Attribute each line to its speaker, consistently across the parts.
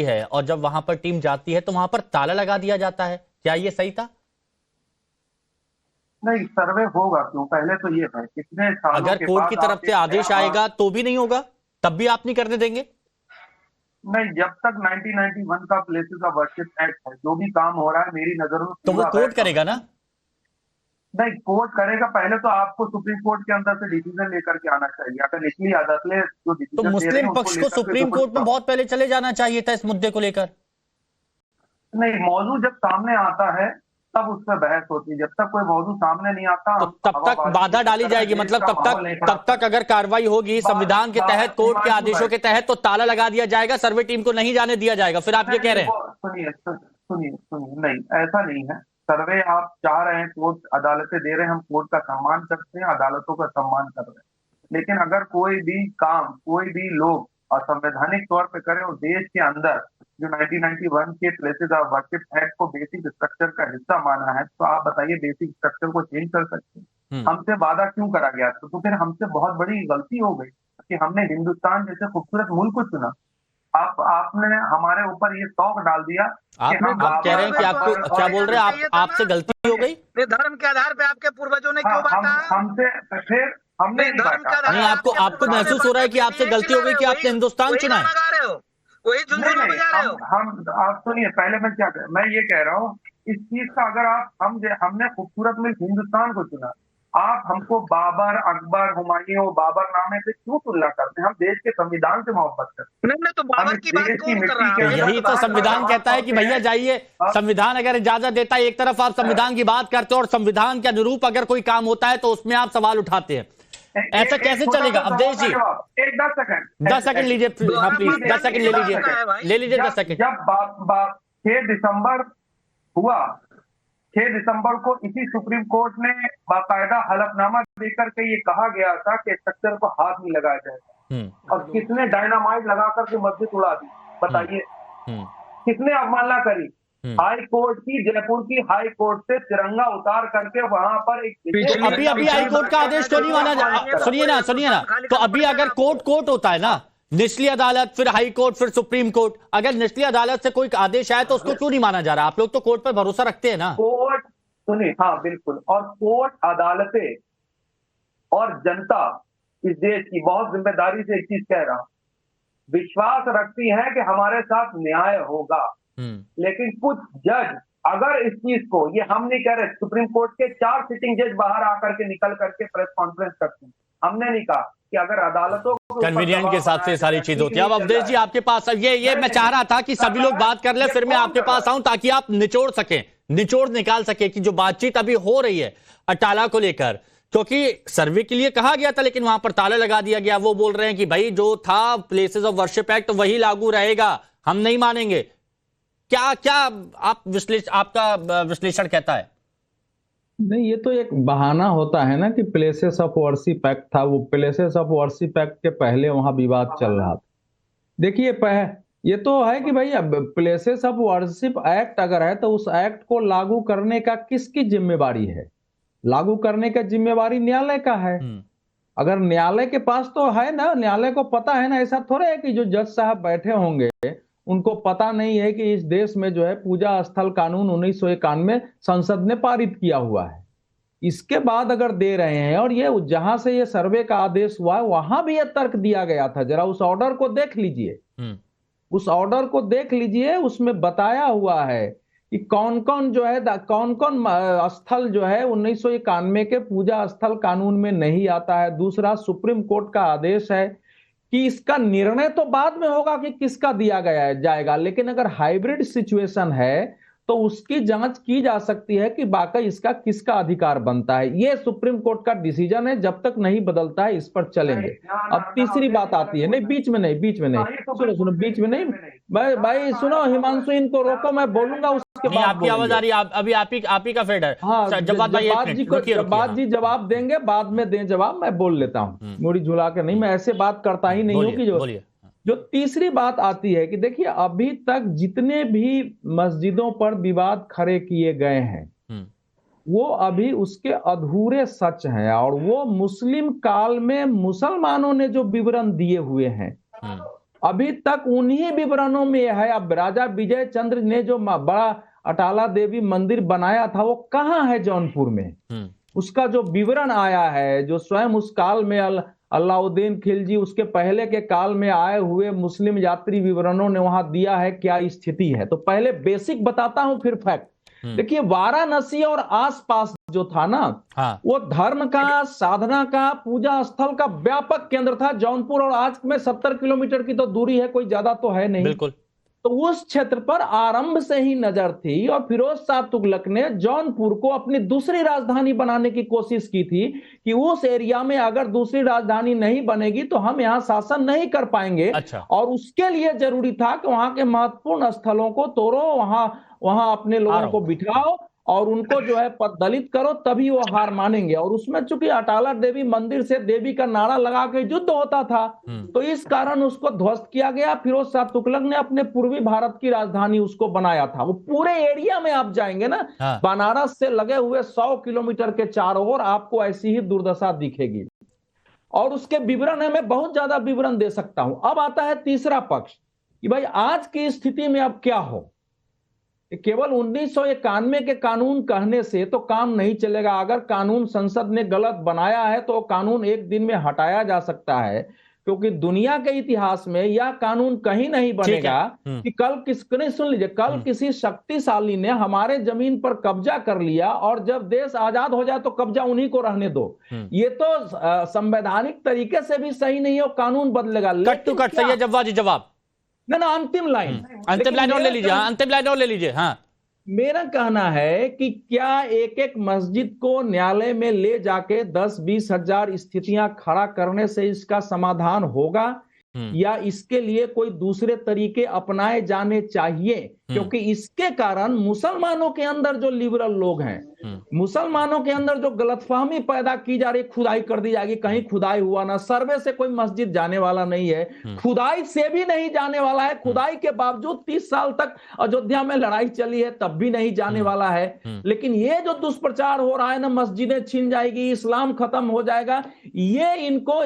Speaker 1: है और जब वहां पर टीम जाती है तो वहां पर ताला लगा दिया जाता है, क्या ये सही था?
Speaker 2: नहीं, सर्वे होगा क्यों? पहले तो ये है कितने सालों
Speaker 1: अगर
Speaker 2: के
Speaker 1: कोर्ट की
Speaker 2: बाद
Speaker 1: तरफ
Speaker 2: आप
Speaker 1: से
Speaker 2: एक
Speaker 1: आदेश आएगा तो भी नहीं होगा, तब भी आप नहीं करने देंगे?
Speaker 2: नहीं, जब तक 1991 का प्लेसेस ऑफ वर्शिप एक्ट है, जो भी काम हो रहा है मेरी नजरों में
Speaker 1: तो वो
Speaker 2: पूरा
Speaker 1: कोर्ट
Speaker 2: वैध काम
Speaker 1: करेगा ना?
Speaker 2: है। नहीं, कोर्ट करेगा, पहले तो आपको सुप्रीम कोर्ट के अंदर से डिसीजन लेकर के आना चाहिए। अगर निचली अदालतें जो
Speaker 1: तो
Speaker 2: डिसीजन दे रही
Speaker 1: मुस्लिम
Speaker 2: हैं उसको
Speaker 1: पक्ष को
Speaker 2: लेकर के
Speaker 1: सुप्रीम कोर्ट में बहुत पहले चले जाना चाहिए था इस मुद्दे को लेकर।
Speaker 2: नहीं, मौजूद जब सामने आता है तब उस पर बहस होती है। जब तक कोई मौजूद सामने नहीं आता
Speaker 1: तो
Speaker 2: हम
Speaker 1: तब तक
Speaker 2: हवाबाजी
Speaker 1: बाधा
Speaker 2: के
Speaker 1: डाली
Speaker 2: चक्कर में
Speaker 1: जाएगी,
Speaker 2: देश
Speaker 1: मतलब
Speaker 2: का माहौल नहीं खराब
Speaker 1: तब तक अगर कार्रवाई होगी संविधान के तहत, कोर्ट के आदेशों के तहत, तो ताला लगा दिया जाएगा, सर्वे टीम को नहीं जाने दिया जाएगा। फिर आप ये कह रहे हैं?
Speaker 2: सुनिए सुनिए सुनिए, नहीं ऐसा नहीं है। सर्वे आप चाह रहे हैं, कोर्ट अदालतें दे रहे हैं, हम कोर्ट का सम्मान करते हैं, अदालतों का सम्मान कर रहे हैं। लेकिन अगर कोई भी काम कोई भी लोग असंवैधानिक तौर पे करें और देश के अंदर जो 1991 के प्लेसेस ऑफ वर्शिप एक्ट को बेसिक स्ट्रक्चर का हिस्सा माना है, तो आप बताइए बेसिक स्ट्रक्चर को चेंज कर सकते हैं? हमसे वादा क्यों करा गया? तो फिर हमसे बहुत बड़ी गलती हो गई कि हमने हिंदुस्तान जैसे खूबसूरत मुल्क को चुना। आपने हमारे ऊपर ये शौक डाल दिया कि हम
Speaker 1: आप कह रहे हैं कि आपको क्या बोल रहे हैं, आपसे गलती हो गई?
Speaker 3: धर्म के आधार पे आपके पूर्वजों ने क्यों बांटा?
Speaker 2: हमसे फिर हमने नहीं बांटा।
Speaker 1: नहीं, आपको महसूस हो रहा है कि आपसे गलती हो गई कि आपने हिंदुस्तान चुना है?
Speaker 3: वही झुनझुना बजा रहे हो।
Speaker 2: हम आप सुनिए, पहले मैं ये कह रहा हूँ, इस चीज का अगर हमने खूबसूरत मुल्क हिंदुस्तान को चुना, आप हमको बाबर, अकबर, हुमायूं, बाबर नामे से क्यों तुलना करते हैं? हम देश के संविधान से मोहब्बत करते हैं।
Speaker 3: नहीं, तो बाबर की बात कौन कर रहा है?
Speaker 1: यही तो संविधान कहता है कि भैया जाइए, संविधान अगर इजाजत देता है, एक तरफ आप संविधान की बात करते हो और संविधान के अनुरूप अगर कोई काम होता है तो उसमें आप सवाल उठाते हैं। ऐसा कैसे चलेगा? अवधेश जी, 10 सेकंड लीजिए, हाँ प्लीज 10 सेकंड ले लीजिए 10 सेकंड।
Speaker 2: जब 6 दिसंबर हुआ, 6 दिसंबर को इसी सुप्रीम कोर्ट ने बाकायदा हलफनामा देकर के ये कहा गया था कि स्ट्रक्चर को हाथ नहीं लगाया जाएगा। और किसने डायनामाइट लगा करके मस्जिद उड़ा दी? बताइए, किसने अवमानना करी? हाई कोर्ट की, जयपुर की हाई कोर्ट से तिरंगा उतार करके वहां पर एक
Speaker 1: अभी हाई कोर्ट का आदेश तो नहीं माना जा। सुनिए ना, तो अभी अगर कोर्ट होता है ना, निचली अदालत, फिर हाई कोर्ट, फिर सुप्रीम कोर्ट, अगर निचली अदालत से कोई आदेश आए तो उसको क्यों नहीं माना जा रहा? आप लोग तो कोर्ट पर भरोसा रखते हैं ना?
Speaker 2: कोर्ट सुनिए, हाँ बिल्कुल, और कोर्ट, अदालतें और जनता इस देश की बहुत जिम्मेदारी से एक चीज कह रहा हूं, विश्वास रखती है कि हमारे साथ न्याय होगा। लेकिन कुछ जज अगर इस चीज को, ये हम नहीं कह रहे, सुप्रीम कोर्ट के 4 सिटिंग जज बाहर आकर के निकल करके प्रेस कॉन्फ्रेंस करते हैं। हमने नहीं कहा कि अगर अदालतों
Speaker 1: कन्वीनियंट के हिसाब से सारी चीज होती है। अब अवधेश जी आपके पास ये मैं चाह रहा था कि सभी लोग बात कर ले, फिर मैं आपके पास आऊं ताकि आप निचोड़ निकाल सके कि जो बातचीत अभी हो रही है अटाला को लेकर, क्योंकि सर्वे के लिए कहा गया था लेकिन वहां पर ताला लगा दिया गया। वो बोल रहे हैं कि भाई जो था प्लेसेस ऑफ वर्शिप एक्ट वही लागू रहेगा, हम नहीं मानेंगे। क्या आपका विश्लेषण कहता है?
Speaker 4: नहीं, ये तो एक बहाना होता है ना कि प्लेसेस ऑफ वर्शिप एक्ट था। वो प्लेसेस ऑफ वर्शिप एक्ट के पहले वहां विवाद चल रहा था। देखिए, ये तो है कि भाई अब प्लेसेस ऑफ वर्शिप एक्ट अगर है तो उस एक्ट को लागू करने का किसकी जिम्मेवारी है? लागू करने का जिम्मेवारी न्यायालय का है। अगर न्यायालय के पास तो है ना, न्यायालय को पता है ना। ऐसा थोड़ा है कि जो जज साहब बैठे होंगे उनको पता नहीं है कि इस देश में जो है पूजा स्थल कानून 1991 संसद ने पारित किया हुआ है। इसके बाद अगर दे रहे हैं, और ये जहां से ये सर्वे का आदेश हुआ है वहां भी ये तर्क दिया गया था। जरा उस ऑर्डर को देख लीजिए, उस ऑर्डर को देख लीजिए, उसमें बताया हुआ है कि कौन कौन जो है, कौन कौन स्थल जो है 1991 के पूजा स्थल कानून में नहीं आता है। दूसरा, सुप्रीम कोर्ट का आदेश है कि इसका निर्णय तो बाद में होगा कि किसका दिया गया जाएगा, लेकिन अगर हाइब्रिड सिचुएशन है तो उसकी जांच की जा सकती है कि वाकई इसका किसका अधिकार बनता है। ये सुप्रीम कोर्ट का डिसीजन है, जब तक नहीं बदलता है इस पर चलेंगे। अब तीसरी बात आती है, नहीं बीच में नहीं सुनो बीच में नहीं, भाई सुनो हिमांशु, इनको रोको, मैं बोलूंगा उसके बाद।
Speaker 1: आपकी आवाज आ रही है, अभी आप ही का फेड है।
Speaker 4: हाँ, जवाब जी जवाब देंगे, बाद में दें जवाब, मैं बोल लेता हूँ मुड़ी झुला के। नहीं, मैं ऐसे बात करता ही नहीं हूँ कि जो तीसरी बात आती है कि देखिए, अभी तक जितने भी मस्जिदों पर विवाद खड़े किए गए हैं वो अभी उसके अधूरे सच हैं, और वो मुस्लिम काल में मुसलमानों ने जो विवरण दिए हुए हैं अभी तक उन्हीं विवरणों में है। अब राजा विजय चंद्र ने जो बड़ा अटाला देवी मंदिर बनाया था वो कहाँ है जौनपुर में? उसका जो विवरण आया है, जो स्वयं उस काल में अलाउद्दीन खिलजी उसके पहले के काल में आए हुए मुस्लिम यात्री विवरणों ने वहां दिया है क्या स्थिति है। तो पहले बेसिक बताता हूं फिर फैक्ट। देखिए वाराणसी और आसपास जो था ना, वो धर्म का, साधना का, पूजा स्थल का व्यापक केंद्र था। जौनपुर और आज में 70 किलोमीटर की तो दूरी है, कोई ज्यादा तो है नहीं।
Speaker 1: बिल्कुल।
Speaker 4: तो उस क्षेत्र पर आरंभ से ही नजर थी और फिरोज शाह तुगलक ने जौनपुर को अपनी दूसरी राजधानी बनाने की कोशिश की थी कि उस एरिया में अगर दूसरी राजधानी नहीं बनेगी तो हम यहाँ शासन नहीं कर पाएंगे।
Speaker 1: अच्छा।
Speaker 4: और उसके लिए जरूरी था कि वहां के महत्वपूर्ण स्थलों को तोड़ो, वहां अपने लोगों को बिठाओ और उनको जो है पद दलित करो, तभी वो हार मानेंगे। और उसमें चूंकि अटाला देवी मंदिर से देवी का नारा लगा के युद्ध होता था, तो इस कारण उसको ध्वस्त किया गया। फिरोज शाह तुगलक ने अपने पूर्वी भारत की राजधानी उसको बनाया था। वो पूरे एरिया में आप जाएंगे ना, बनारस से लगे हुए 100 किलोमीटर के चारों ओर आपको ऐसी ही दुर्दशा दिखेगी। और उसके विवरण है, मैं बहुत ज्यादा विवरण दे सकता हूं। अब आता है तीसरा पक्ष कि भाई आज की स्थिति में अब क्या हो। केवल 1991 के कानून कहने से तो काम नहीं चलेगा। अगर कानून संसद ने गलत बनाया है तो कानून एक दिन में हटाया जा सकता है, क्योंकि दुनिया के इतिहास में यह कानून कहीं नहीं बनेगा कि कल सुन लीजिए, कल किसी शक्तिशाली ने हमारे जमीन पर कब्जा कर लिया और जब देश आजाद हो जाए तो कब्जा उन्हीं को रहने दो। ये तो संवैधानिक तरीके से भी सही नहीं है, कानून बदलेगा।
Speaker 1: कट टू कट सही है जवाब
Speaker 4: ना अंतिम लाइन
Speaker 1: और ले लीजिए। अंतिम लाइन और ले लीजिए। हाँ,
Speaker 4: मेरा कहना है कि क्या एक एक मस्जिद को न्यायालय में ले जाके 10-20 हजार स्थितियां खड़ा करने से इसका समाधान होगा, या इसके लिए कोई दूसरे तरीके अपनाए जाने चाहिए? क्योंकि इसके कारण मुसलमानों के अंदर जो लिबरल लोग हैं, मुसलमानों के अंदर जो गलतफहमी पैदा की जा रही, खुदाई कर दी जाएगी, कहीं खुदाई हुआ ना, सर्वे से कोई मस्जिद जाने वाला नहीं है, खुदाई से भी नहीं जाने वाला है। खुदाई के बावजूद 30 साल तक अयोध्या में लड़ाई चली है, तब भी नहीं जाने वाला है। लेकिन ये जो दुष्प्रचार हो रहा है ना, मस्जिदें छीन जाएगी, इस्लाम खत्म हो जाएगा, ये इनको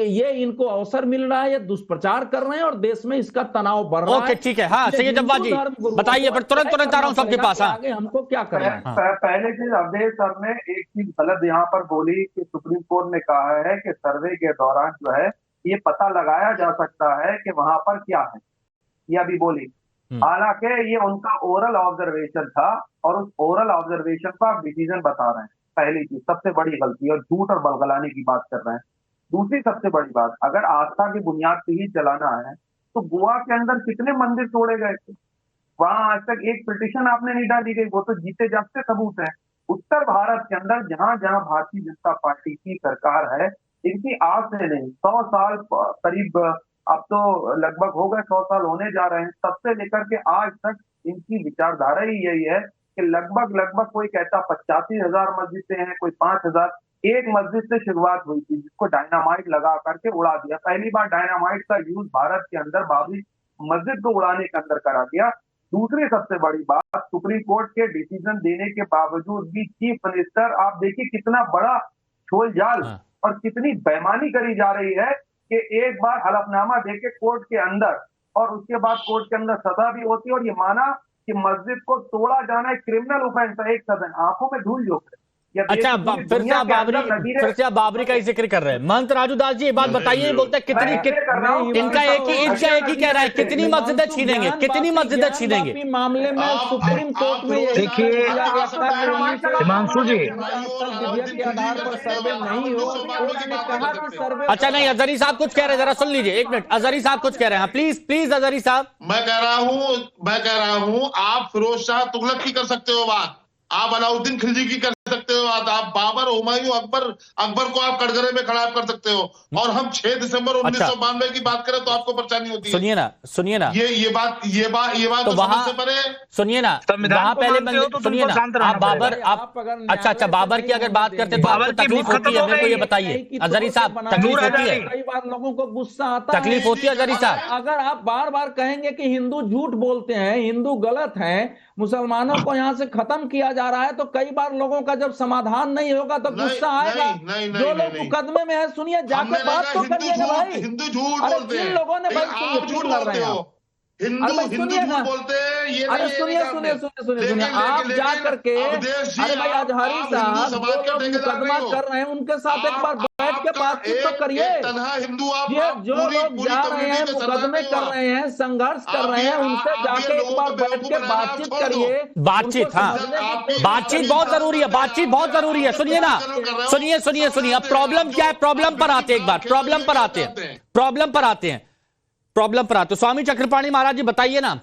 Speaker 4: ये इनको अवसर मिल रहा है, ये दुष्प्रचार कर रहे हैं और देश में इसका तनाव बढ़ रहा है।
Speaker 1: ठीक है। हाँ, सैयद अब्बास जी बताइए, पर तुरंत आ रहा हूं सबके पास।
Speaker 4: आगे हमको क्या करना है?
Speaker 2: पहले चीज अवधेश सर ने एक चीज गलत यहाँ पर बोली कि सुप्रीम कोर्ट ने कहा है कि सर्वे के दौरान जो है ये पता लगाया जा सकता है कि वहां पर क्या है, ये अभी बोली। हालांकि ये उनका ओरल ऑब्जर्वेशन था और उस ओरल ऑब्जर्वेशन का आप डिसीजन बता रहे हैं। पहली चीज सबसे बड़ी गलती, और झूठ और बलगलाने की बात कर रहे हैं। दूसरी सबसे बड़ी बात, अगर आस्था की बुनियाद पे ही चलाना है तो गोवा के अंदर कितने मंदिर तोड़े गए थे? वहां आज तक एक पिटिशन आपने नहीं डाली गई, वो तो जीते जागते सबूत है। उत्तर भारत के अंदर जहां जहां भारतीय जनता पार्टी की सरकार है, इनकी आज से नहीं 100 साल करीब, अब तो लगभग हो गए 100 साल होने जा रहे हैं, तब से लेकर के आज तक इनकी विचारधारा ही यही है कि लगभग कोई कहता 85,000 मस्जिदें हैं, कोई 5,000। एक मस्जिद से शुरुआत हुई थी जिसको डायनामाइट लगा करके उड़ा दिया। पहली बार डायनामाइट का यूज भारत के अंदर बाबरी मस्जिद को उड़ाने के अंदर करा दिया। दूसरी सबसे बड़ी बात, सुप्रीम कोर्ट के डिसीजन देने के बावजूद भी चीफ मिनिस्टर, आप देखिए कितना बड़ा छोलजाल और कितनी बेईमानी करी जा रही है कि एक बार हलफनामा देके कोर्ट के अंदर और उसके बाद कोर्ट के अंदर सजा भी होती है और ये माना कि मस्जिद को तोड़ा जाना एक क्रिमिनल ऑफेंस है। एक सदन आंखों में धूल झोंक रहे।
Speaker 1: अच्छा, फिर से आप बाबरी का ही जिक्र कर रहे हैं। महंत राजू दास जी, ये बात बताइए, बोलते हैं कितनी इनका एक ही कह रहा है, कितनी मस्जिदें छीनेंगे, कितनी मस्जिदें छीनेंगे
Speaker 4: मामले में सुप्रीम कोर्ट में।
Speaker 5: देखिए हिमांशु जी,
Speaker 4: के आधार पर सर्वे नहीं हो, उन्होंने कहा कि सर्वे।
Speaker 1: अच्छा नहीं, अजहरी साहब कुछ कह रहे हैं, जरा सुन लीजिए, एक मिनट। अजहरी साहब कुछ कह रहे हैं, प्लीज अजहरी साहब।
Speaker 6: मैं कह रहा हूं आप फिरोज शाह तुगलक की कर सकते हो बात, आप अलाउद्दीन खिलजी की कर सकते हो बात, आप बाबर, हुमायूं, अकबर को आप कटघरे में खड़ा कर सकते हो, और हम 6 दिसंबर 1992 की बात करें तो आपको परेशानी होती है।
Speaker 1: सुनिए ना
Speaker 6: ये बात
Speaker 1: तो वहां सुनिए ना, वहां पहले सुनिए ना, आप बाबर, आप अच्छा बाबर की अगर बात करते तो आपको तकलीफ होती है, मेरे को ये बताइए अजहरी साहब, तकलीफ होती है?
Speaker 4: कई बार लोगों को गुस्सा आता है,
Speaker 1: तकलीफ होती है अजहरी साहब?
Speaker 4: अगर आप बार बार कहेंगे कि हिंदू झूठ बोलते हैं, हिंदू गलत हैं, मुसलमानों को यहाँ से खत्म किया जा रहा है, तो कई बार लोगों का जब समाधान नहीं होगा तो
Speaker 6: नहीं,
Speaker 4: गुस्सा आएगा।
Speaker 6: नहीं,
Speaker 4: जो लोग
Speaker 6: नहीं।
Speaker 4: मुकदमे में है, सुनिए,
Speaker 6: हमने
Speaker 4: जाके बात
Speaker 6: देखा
Speaker 4: तो
Speaker 6: हिंदू
Speaker 4: करिए ना भाई।
Speaker 6: हिंदू झूठ
Speaker 4: अरे
Speaker 6: बोलते
Speaker 4: जिन
Speaker 6: हैं,
Speaker 4: लोगों ने, भाई
Speaker 6: लेकिन
Speaker 4: सुनिए,
Speaker 6: आप
Speaker 4: क्यों
Speaker 6: झूठ
Speaker 4: लड़ रहे
Speaker 6: बोलते
Speaker 4: हैं
Speaker 6: हो।
Speaker 4: आप?
Speaker 6: हिंदू
Speaker 4: अरे भाई
Speaker 6: हिंदू
Speaker 4: सुनिए
Speaker 6: झूठ
Speaker 4: ना,
Speaker 6: बोलते हैं, ये
Speaker 4: अरे
Speaker 6: नहीं, ये
Speaker 4: सुनिए
Speaker 6: नहीं
Speaker 4: सुनिए
Speaker 6: करते।
Speaker 4: सुनिए सुनिए,
Speaker 6: लेकिन
Speaker 4: आप जा करके,
Speaker 6: अवधेश जी,
Speaker 4: अरे भाई अजहरी
Speaker 6: आप हिंदू
Speaker 4: साहब,
Speaker 6: समाज
Speaker 4: जो
Speaker 6: के
Speaker 4: लोग
Speaker 6: ठेकेदार
Speaker 4: मुकदमा
Speaker 6: नहीं हो।
Speaker 4: कर रहे हैं उनके साथ एक बार बैठ के बातचीत तो करिए।
Speaker 6: तन्हा हिंदू आप
Speaker 4: ये जो
Speaker 6: पूरी
Speaker 4: लोग
Speaker 6: पूरी
Speaker 4: जा रहे हैं,
Speaker 6: कम्युनिटी में सरदार
Speaker 4: मुकदमे
Speaker 6: नहीं
Speaker 4: कर
Speaker 6: हो।
Speaker 4: रहे हैं, संघर्ष कर
Speaker 6: आप
Speaker 4: रहे
Speaker 6: ये-
Speaker 4: हैं, उनसे
Speaker 6: आप ये
Speaker 4: जाके एक
Speaker 6: लोगों
Speaker 4: बार
Speaker 6: को
Speaker 4: बैठ
Speaker 6: बेवकूफ
Speaker 4: के
Speaker 6: बनाना आप
Speaker 4: बातचीत
Speaker 6: छोड़ दो।
Speaker 4: करिए।
Speaker 1: बातचीत,
Speaker 4: उनको
Speaker 1: हाँ,
Speaker 4: समझने की
Speaker 6: आपकी
Speaker 4: कोशिश
Speaker 1: बातचीत
Speaker 4: करिए।
Speaker 1: बहुत जरूरी है, बातचीत बहुत जरूरी है। सुनिए ना, सुनिए सुनिए सुनिए, अब प्रॉब्लम क्या है, प्रॉब्लम पर आते हैं, एक बार प्रॉब्लम पर आते हैं, प्रॉब्लम पर आते हैं, प्रॉब्लम पर आते हैं। स्वामी चक्रपाणी महाराज जी बताइए ना,